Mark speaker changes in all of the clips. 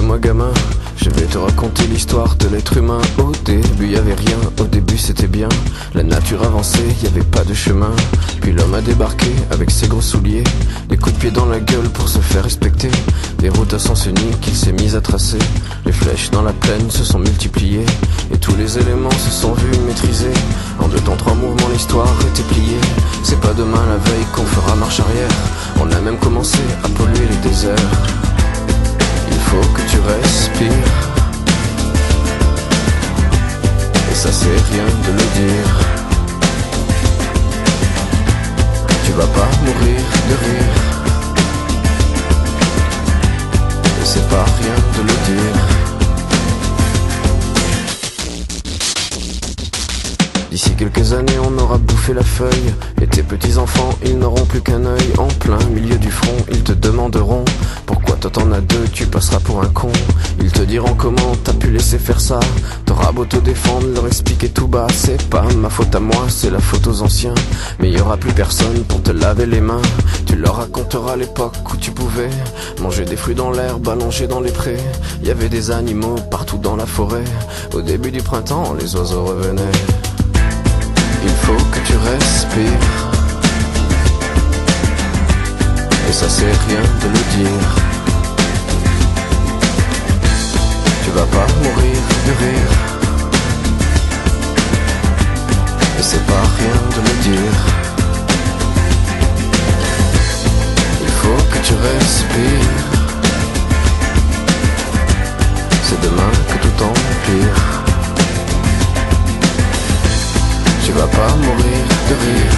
Speaker 1: Écoute-moi gamin, je vais te raconter l'histoire de l'être humain. Au début y avait rien, au début c'était bien. La nature avançait, y avait pas de chemin. Puis l'homme a débarqué avec ses gros souliers, des coups de pied dans la gueule pour se faire respecter. Des routes à sens unique qu'il s'est mis à tracer. Les flèches dans la plaine se sont multipliées, et tous les éléments se sont vus maîtrisés. En 2 temps 3 mouvements l'histoire était pliée. C'est pas demain la veille qu'on fera marche arrière. On a même commencé à polluer les déserts. Il faut que tu respires, et ça c'est rien de le dire. Tu vas pas mourir de rire, et c'est pas rien de le dire. D'ici quelques années on aura bouffé la feuille, et tes petits enfants ils n'auront plus qu'un œil. En plein milieu du front ils te demanderont pourquoi toi t'en as 2, tu passeras pour un con. Ils te diront comment t'as pu laisser faire ça. T'auras beau te défendre, leur expliquer tout bas. C'est pas ma faute à moi, c'est la faute aux anciens. Mais y aura plus personne pour te laver les mains. Tu leur raconteras l'époque où tu pouvais manger des fruits dans l'herbe, allongés dans les prés. Y avait des animaux partout dans la forêt. Au début du printemps, les oiseaux revenaient. Il faut que tu respires, et ça c'est rien de le dire. Tu vas pas mourir de rire, et c'est pas rien de le dire. Il faut que tu respires, c'est demain que tout empire. Tu vas pas mourir de rire,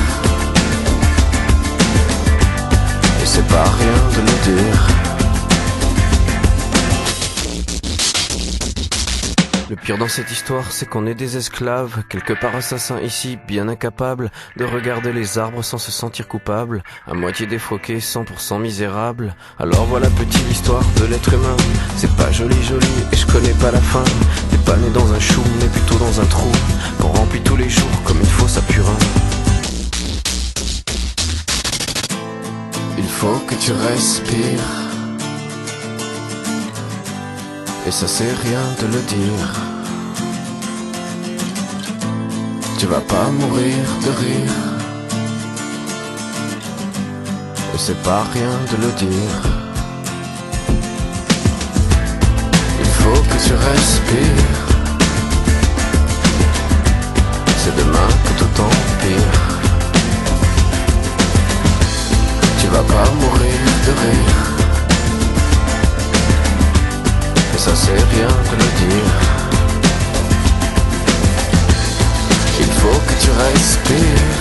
Speaker 1: et c'est pas rien de le dire. Le pire dans cette histoire, c'est qu'on est des esclaves, quelque part assassins ici, bien incapables de regarder les arbres sans se sentir coupables, à moitié défroqués, 100% misérables. Alors voilà petite l'histoire de l'être humain. C'est pas joli et je connais pas la fin. T'es pas né dans un chou, mais plutôt dans un trou qu'on remplit tous les jours comme une fosse à purin. Il faut que tu respires, et ça c'est rien de le dire. Tu vas pas mourir de rire, et c'est pas rien de le dire. Il faut que tu respires, c'est demain que tout empire. Tu vas pas mourir de rire, et ça c'est rien de le dire. Il faut que tu respires,